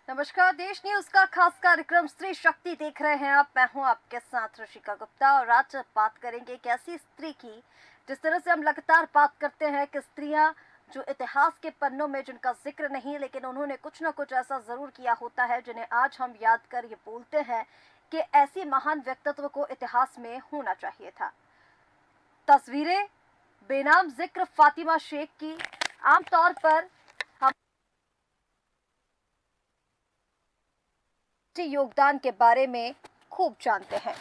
नमस्कार। देश न्यूज का खास कार्यक्रम स्त्री शक्ति देख रहे हैं आप। मैं हूं आपके साथ ऋषिका गुप्ता और आज बात करेंगे एक ऐसी स्त्री की जिस तरह से हम लगातार बात करते हैं कि स्त्रियां जो इतिहास के पन्नों में जिनका जिक्र नहीं, लेकिन उन्होंने कुछ ना कुछ ऐसा जरूर किया होता है जिन्हें आज हम याद कर ये बोलते हैं कि ऐसी महान व्यक्तित्व को इतिहास में होना चाहिए था। तस्वीरें बेनाम जिक्र फातिमा शेख की। आमतौर पर योगदान के बारे में खूब जानते हैं,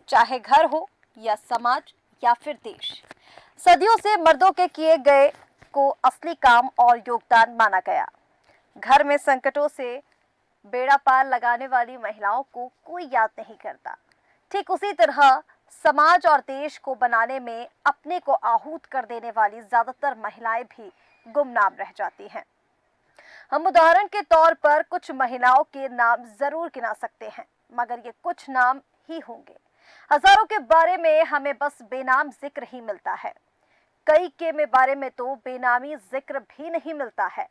चाहे घर हो या समाज या फिर देश। सदियों से मर्दों के किए गए को असली काम और योगदान माना गया। घर में संकटों से बेड़ा पार लगाने वाली महिलाओं को कोई याद नहीं करता। ठीक उसी तरह समाज और देश को बनाने में अपने को आहूत कर देने वाली ज्यादातर महिलाएं भी गुमनाम रह जाती हैं। हम उदाहरण के तौर पर कुछ महिलाओं के नाम जरूर गिना सकते हैं, मगर ये कुछ नाम ही होंगे। हजारों के बारे में हमें बस बेनाम जिक्र ही मिलता है। कई के में बारे में तो बेनामी जिक्र भी नहीं मिलता है।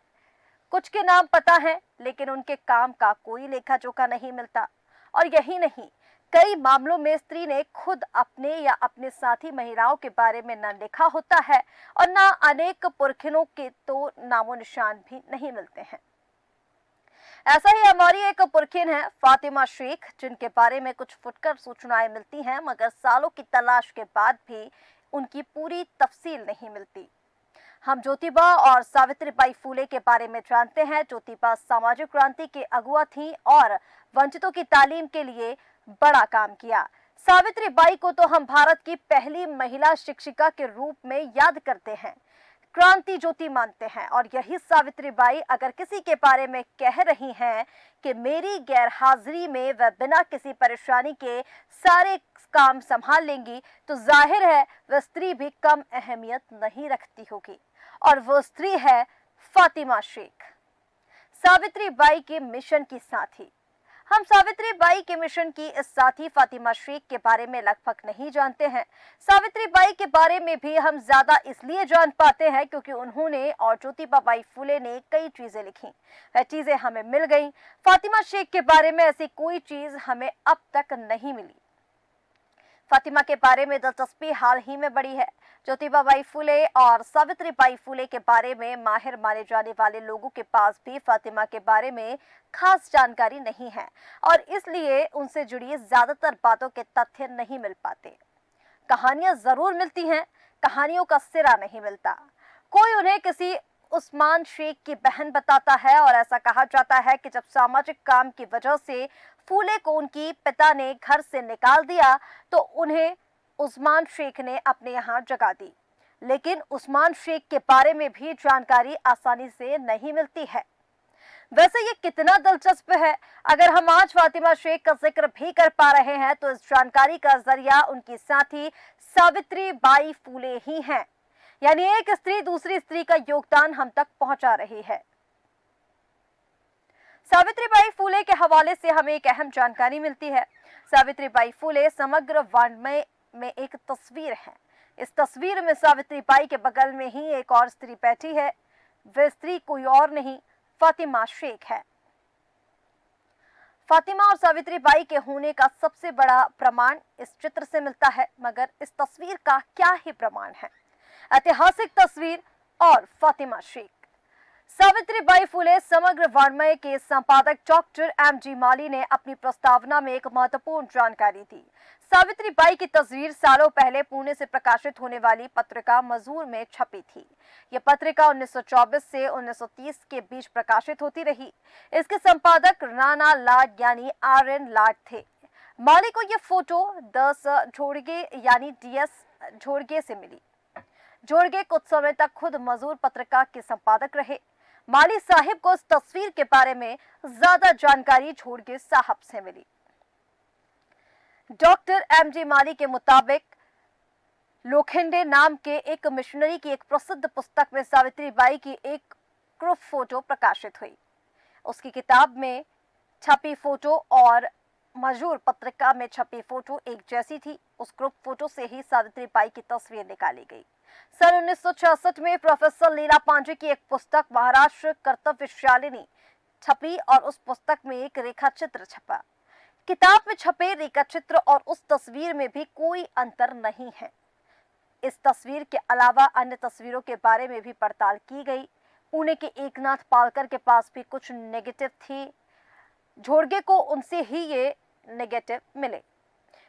कुछ के नाम पता है, लेकिन उनके काम का कोई लेखा जोखा नहीं मिलता। और यही नहीं, कई मामलों में स्त्री ने खुद अपने या अपने साथी महिलाओं के बारे में न लिखा होता है और न अनेक पुरखिनों के तो नामो निशान भी नहीं मिलते हैं। ऐसा ही हमारी एक पुरखिन है फातिमा शेख, जिनके बारे में कुछ फुटकर सूचनाएं मिलती हैं, मगर सालों की तलाश के बाद भी उनकी पूरी तफसील नहीं मिलती। हम ज्योतिबा और सावित्रीबाई फूले के बारे में जानते हैं। ज्योतिबा सामाजिक क्रांति के अगुआ थी और वंचितों की तालीम के लिए बड़ा काम किया। सावित्रीबाई को तो हम भारत की पहली महिला शिक्षिका के रूप में याद करते हैं, क्रांति ज्योति मानते हैं। और यही सावित्रीबाई अगर किसी के बारे में कह रही हैं कि मेरी गैर हाजिरी में वह बिना किसी परेशानी के सारे काम संभाल लेंगी, तो जाहिर है वह स्त्री भी कम अहमियत नहीं रखती होगी। और वो स्त्री है फातिमा शेख, सावित्रीबाई के मिशन की साथी। हम सावित्रीबाई के मिशन की इस साथी फातिमा शेख के बारे में लगभग नहीं जानते हैं। सावित्रीबाई के बारे में भी हम ज्यादा इसलिए जान पाते हैं क्योंकि उन्होंने और ज्योतिबाबाई फूले ने कई चीजें लिखी। वह चीजें हमें मिल गईं। फातिमा शेख के बारे में ऐसी कोई चीज हमें अब तक नहीं मिली। फातिमा के बारे में दिलचस्पी हाल ही में बढ़ी है। ज्योतिबाबाई फूले और सावित्रीबाई फूले के बारे में माहिर माने जाने वाले लोगों के पास भी फातिमा के बारे में खास जानकारी नहीं है और इसलिए उनसे जुड़ी ज्यादातर बातों के तथ्य नहीं मिल पाते। कहानियां जरूर मिलती हैं, कहानियों का सिरा नहीं मिलता। कोई उन्हें किसी उस्मान शेख की बहन बताता है और ऐसा कहा जाता है कि जब सामाजिक काम की वजह से फूले को उनकी पिता ने घर से निकाल दिया तो उन्हें उस्मान शेख ने अपने यहाँ जगह दी। लेकिन उस्मान शेख के बारे में भी जानकारी आसानी से नहीं मिलती है। वैसे ये कितना दिलचस्प है, अगर हम आज फातिमा शेख का जिक्र भी कर पा रहे हैं तो इस जानकारी का जरिया उनकी साथी सावित्रीबाई फूले ही हैं। यानी एक स्त्री दूसरी स्त्री का योगदान हम तक पहुंचा रही है। सावित्रीबाई फूले के हवाले से हमें एक अहम जानकारी मिलती है। सावित्रीबाई फूले समग्र वाङ्मय में एक तस्वीर है। इस तस्वीर में सावित्रीबाई के बगल में ही एक और स्त्री बैठी है। वह स्त्री कोई और नहीं, फातिमा शेख है। फातिमा और सावित्रीबाई के होने का सबसे बड़ा प्रमाण इस चित्र से मिलता है, मगर इस तस्वीर का क्या ही प्रमाण है। ऐतिहासिक तस्वीर और फातिमा शेख। सावित्रीबाई फूले समग्र वाङ्मय के संपादक डॉक्टर एम.जी. माली ने अपनी प्रस्तावना में एक महत्वपूर्ण जानकारी दी। सावित्रीबाई की तस्वीर सालों पहले पुणे से प्रकाशित होने वाली पत्रिका मजूर में छपी थी। यह पत्रिका 1924 से 1930 के बीच प्रकाशित होती रही। इसके संपादक राणा लाड यानी आर.एन. लाड थे। माली को यह फोटो 10 झोड़गे यानी डी.एस. झोड़गे से मिली। झोड़गे कुछ समय तक खुद मजूर पत्रिका के संपादक रहे। माली साहिब को इस तस्वीर के बारे में ज्यादा जानकारी झोड़गे साहब से मिली। Doctor MG. माली के मुताबिक लोखंडे नाम के एक मिशनरी की एक प्रसिद्ध पुस्तक में सावित्रीबाई की एक ग्रुप फोटो प्रकाशित हुई। उसकी किताब में छपी फोटो और मजूर पत्रिका में छपी फोटो एक जैसी थी। उस ग्रुप फोटो से ही सावित्रीबाई की तस्वीर निकाली गई। सन 1966 में प्रोफेसर लीला पांडे की एक पुस्तक महाराष्ट्र कर्तव्यशालिनी छपी और उस पुस्तक में एक रेखा चित्र छपा। किताब में छपे रेखा चित्र और उस तस्वीर में भी कोई अंतर नहीं है। इस तस्वीर के अलावा अन्य तस्वीरों के बारे में भी पड़ताल की गई। पुणे के एकनाथ पालकर के पास भी कुछ नेगेटिव थी। झोड़गे को उनसे ही ये नेगेटिव मिले।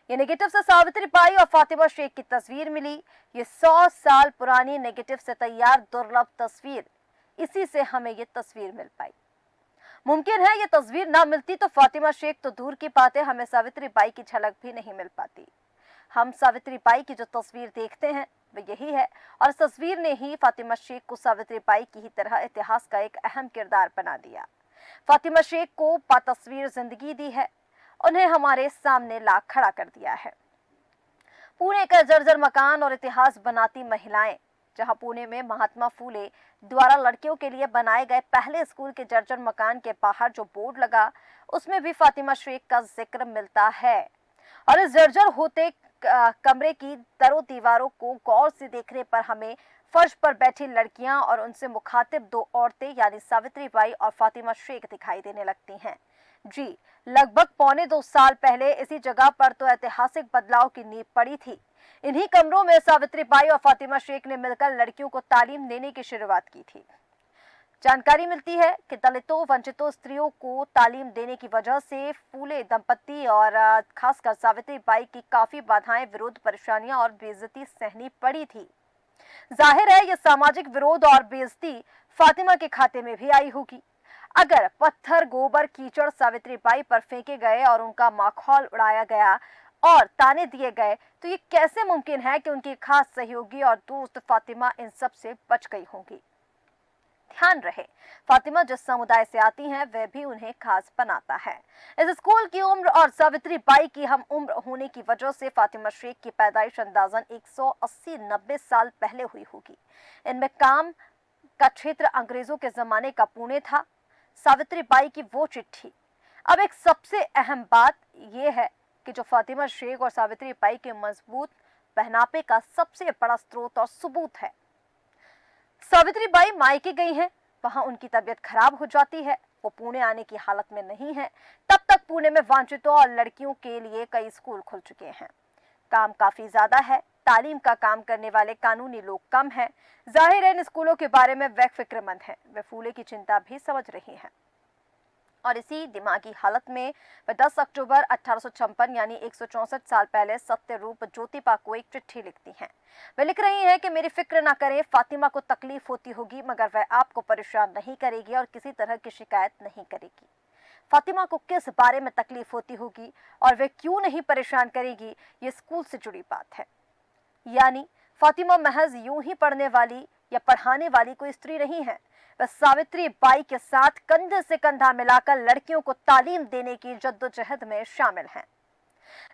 ये नेगेटिव से सावित्री बाई और फातिमा शेख की तस्वीर मिली। ये 100 साल पुरानी नेगेटिव से तैयार दुर्लभ तस्वीर, इसी से हमें ये तस्वीर मिल पाई। मुमकिन है ये तस्वीर ना मिलती तो फातिमा शेख तो दूर की बात है, हमें सावित्री बाई की झलक भी नहीं मिल पाती। हम सावित्री बाई की जो तस्वीर देखते हैं वो यही है, और इस तस्वीर ने ही फातिमा शेख को सावित्री बाई की ही तरह इतिहास का एक अहम किरदार बना दिया। फातिमा शेख को बातस्वीर जिंदगी दी है, उन्हें हमारे सामने ला खड़ा कर दिया है। पुणे का जर्जर मकान और इतिहास बनाती महिलाएं, जहां पुणे में महात्मा फूले द्वारा लड़कियों के लिए बनाए गए पहले स्कूल के जर्जर मकान के बाहर जो बोर्ड लगा, उसमें भी फातिमा शेख का जिक्र मिलता है। और इस जर्जर होते कमरे की दरों दीवारों को गौर से देखने पर हमें फर्श पर बैठी लड़कियां और उनसे मुखातिब दो औरतें यानी सावित्री बाई और फातिमा शेख दिखाई देने लगती हैं। जी, लगभग 1.25 साल पहले इसी जगह पर तो ऐतिहासिक बदलाव की नींव पड़ी थी। इन्हीं कमरों में सावित्री बाई और फातिमा शेख ने मिलकर लड़कियों को तालीम देने की शुरुआत की थी। जानकारी मिलती है कि दलितों वंचितों स्त्रियों को तालीम देने की वजह से फूले दंपत्ति और खासकर सावित्री बाई की काफी बाधाएं, विरोध, परेशानियां और बेइज्जती सहनी पड़ी थी। जाहिर है ये सामाजिक विरोध और बेइज्जती फातिमा के खाते में भी आई होगी। अगर पत्थर, गोबर, कीचड़ सावित्री बाई पर फेंके गए और उनका माखौल उड़ाया गया और ताने दिए गए, तो ये कैसे मुमकिन है कि उनकी खास सहयोगी और दोस्त फातिमा इन सब से बच गई होंगी। ध्यान रहे, फातिमा जिस समुदाय से आती हैं वह भी उन्हें खास बनाता है। इस स्कूल की उम्र और सावित्री बाई की हम उम्र होने की वजह से फातिमा शेख की पैदाइश अंदाजन 180-90 साल पहले हुई होगी। इनमें काम का क्षेत्र अंग्रेजों के जमाने का पुणे था। सावित्री बाई की वो चिट्ठी। अब एक सबसे अहम बात यह है कि जो फातिमा शेख और सावित्री बाई के मजबूत पहनापे का सबसे बड़ा स्रोत और सबूत है। सावित्री बाई मायके गई हैं, वहां उनकी तबीयत खराब हो जाती है, वो पुणे आने की हालत में नहीं है। तब तक पुणे में वंचितों और लड़कियों के लिए कई स्कूल खुल चुके हैं। काम काफी ज्यादा है, तालीम का काम करने वाले कानूनी लोग कम हैं। जाहिर है इन स्कूलों के बारे में वे फिक्रमंद हैं, वे फूले की चिंता भी समझ रही हैं। और इसी दिमागी हालत में वे 10 अक्टूबर 1856 यानी 164 साल पहले सत्यरूप ज्योतिबा को एक चिट्ठी लिखती हैं। वे लिख रही हैं कि मेरी फिक्र ना करें, फातिमा को तकलीफ होती होगी मगर वह आपको परेशान नहीं करेगी और किसी तरह की शिकायत नहीं करेगी। फातिमा को किस बारे में तकलीफ होती होगी और वे क्यों नहीं परेशान करेगी, ये स्कूल से जुड़ी बात है। यानी फातिमा महज यूं ही पढ़ने वाली या पढ़ाने वाली कोई स्त्री नहीं है, वह सावित्री बाई के साथ कंधे से कंधा मिलाकर लड़कियों को तालीम देने की जद्दोजहद में शामिल हैं।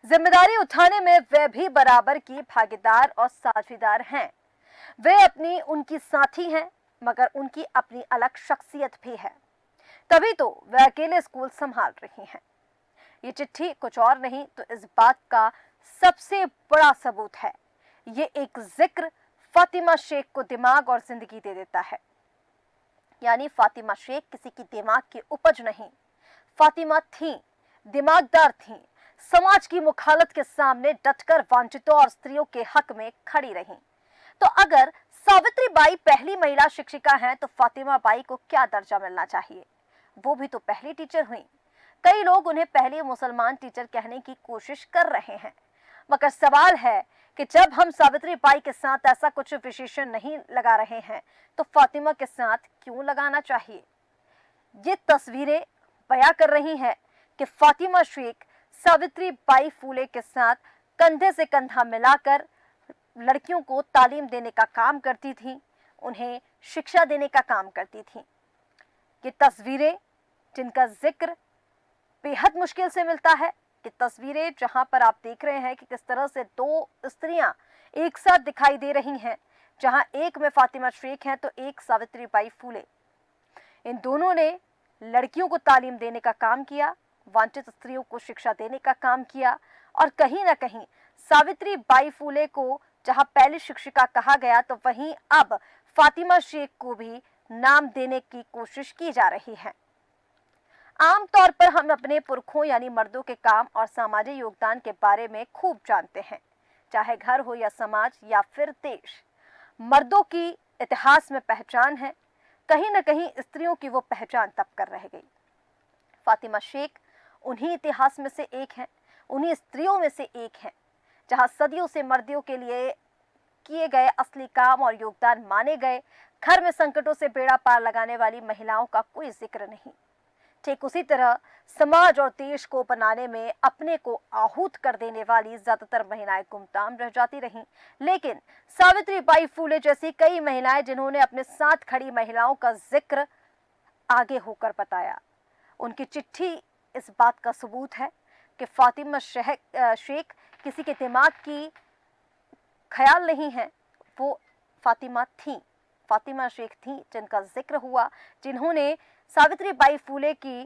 जिम्मेदारी उठाने में वे भी बराबर की भागीदार और साझीदार हैं। वे अपनी उनकी साथी हैं मगर उनकी अपनी अलग शख्सियत भी है, तभी तो वे अकेले स्कूल संभाल रही हैं। ये चिट्ठी कुछ और नहीं तो इस बात का सबसे बड़ा सबूत है। ये एक जिक्र फातिमा शेख को दिमाग और जिंदगी दे देता है। यानी फातिमा शेख किसी की दिमाग की उपज नहीं, फातिमा थी, दिमागदार थी, समाज की मुखालत के सामने डटकर वंचितों और स्त्रियों के हक में खड़ी रही। तो अगर सावित्री बाई पहली महिला शिक्षिका हैं तो फातिमा बाई को क्या दर्जा मिलना चाहिए? वो भी तो पहली टीचर हुई। कई लोग उन्हें पहली मुसलमान टीचर कहने की कोशिश कर रहे हैं, मगर सवाल है कि जब हम सावित्री बाई के साथ ऐसा कुछ विशेषण नहीं लगा रहे हैं तो फातिमा के साथ क्यों लगाना चाहिए? ये तस्वीरें बयां कर रही हैं कि फातिमा शेख सावित्री बाई फूले के साथ कंधे से कंधा मिलाकर लड़कियों को तालीम देने का काम करती थी, उन्हें शिक्षा देने का काम करती थी। ये तस्वीरें जिनका जिक्र बेहद मुश्किल से मिलता है, कि तस्वीरें जहां पर आप देख रहे हैं कि किस तरह से दो स्त्रियां एक साथ दिखाई दे रही हैं, जहां एक में फातिमा शेख हैं तो एक सावित्री बाई फूले। इन दोनों ने लड़कियों को तालीम देने का काम किया, वंचित स्त्रियों को शिक्षा देने का काम किया, और कहीं ना कहीं सावित्री बाई फूले को जहां पहली शिक्षिका कहा गया तो वहीं अब फातिमा शेख को भी नाम देने की कोशिश की जा रही है। आमतौर पर हम अपने पुरखों यानी मर्दों के काम और सामाजिक योगदान के बारे में खूब जानते हैं, चाहे घर हो या समाज या फिर देश। मर्दों की इतिहास में पहचान है, कहीं न कहीं स्त्रियों की वो पहचान तब कर रह गई। फातिमा शेख उन्हीं इतिहास में से एक हैं, उन्हीं स्त्रियों में से एक हैं, जहां सदियों से मर्दों के लिए किए गए असली काम और योगदान माने गए। घर में संकटों से बेड़ा पार लगाने वाली महिलाओं का कोई जिक्र नहीं। ठीक उसी तरह समाज और देश को बनाने में अपने को आहूत कर देने वाली ज्यादातर महिलाएं गुमनाम रह जाती रहीं। लेकिन सावित्रीबाई फूले जैसी कई महिलाएं जिन्होंने अपने साथ खड़ी महिलाओं का जिक्र आगे होकर बताया। उनकी चिट्ठी इस बात का सबूत है कि फातिमा शेख किसी के दिमाग की ख्याल नहीं है, वो फातिमा थी, फातिमा शेख थी जिनका जिक्र हुआ, जिन्होंने सावित्रीबाई फूले की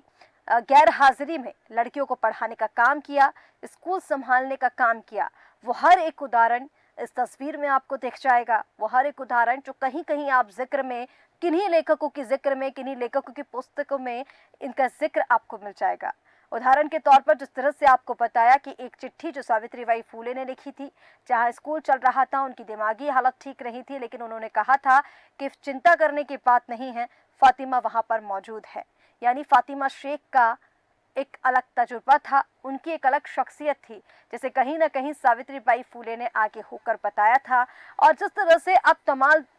गैर हाजिरी में लड़कियों को पढ़ाने का काम किया, स्कूल संभालने का काम किया। वो हर एक उदाहरण इस तस्वीर में आपको दिख जाएगा। वो हर एक उदाहरण जो कहीं कहीं आप जिक्र में, किन्हीं लेखकों की जिक्र में, किन्हीं लेखकों की पुस्तकों में इनका जिक्र आपको मिल जाएगा। उदाहरण के तौर पर जिस तरह से आपको बताया कि एक चिट्ठी जो सावित्रीबाई फूले ने लिखी थी, जहां स्कूल चल रहा था, उनकी दिमागी हालत ठीक नहीं थी, लेकिन उन्होंने कहा था कि चिंता करने की बात नहीं है, फातिमा वहां पर मौजूद है। यानी फातिमा शेख का एक अलग तजुर्बा था, उनकी एक अलग शख्सियत थी, जैसे कहीं ना कहीं सावित्रीबाई फूले ने आगे होकर बताया था। और जिस तरह से अब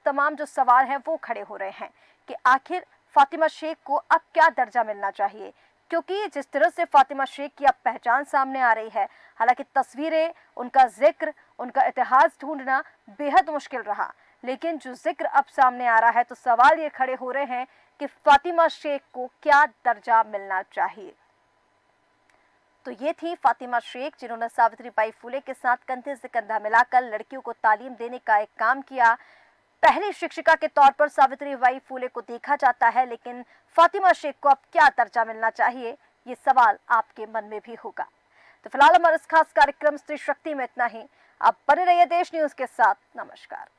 तमाम जो सवाल हैं वो खड़े हो रहे हैं कि आखिर फातिमा शेख को अब क्या दर्जा मिलना चाहिए, क्योंकि जिस तरह से फातिमा शेख की अब पहचान सामने आ रही है, हालांकि तस्वीरें, उनका जिक्र, उनका इतिहास ढूंढना बेहद मुश्किल रहा, लेकिन जो जिक्र अब सामने आ रहा है तो सवाल ये खड़े हो रहे हैं कि फातिमा शेख को क्या दर्जा मिलना चाहिए। तो ये थी फातिमा शेख, जिन्होंने सावित्रीबाई फूले के साथ कंधे से कंधा मिलाकर लड़कियों को तालीम देने का एक काम किया। पहली शिक्षिका के तौर पर सावित्रीबाई फूले को देखा जाता है, लेकिन फातिमा शेख को अब क्या दर्जा मिलना चाहिए, ये सवाल आपके मन में भी होगा। तो फिलहाल हमारे इस खास कार्यक्रम स्त्री शक्ति में इतना ही। आप बने रहिए देश न्यूज के साथ। नमस्कार।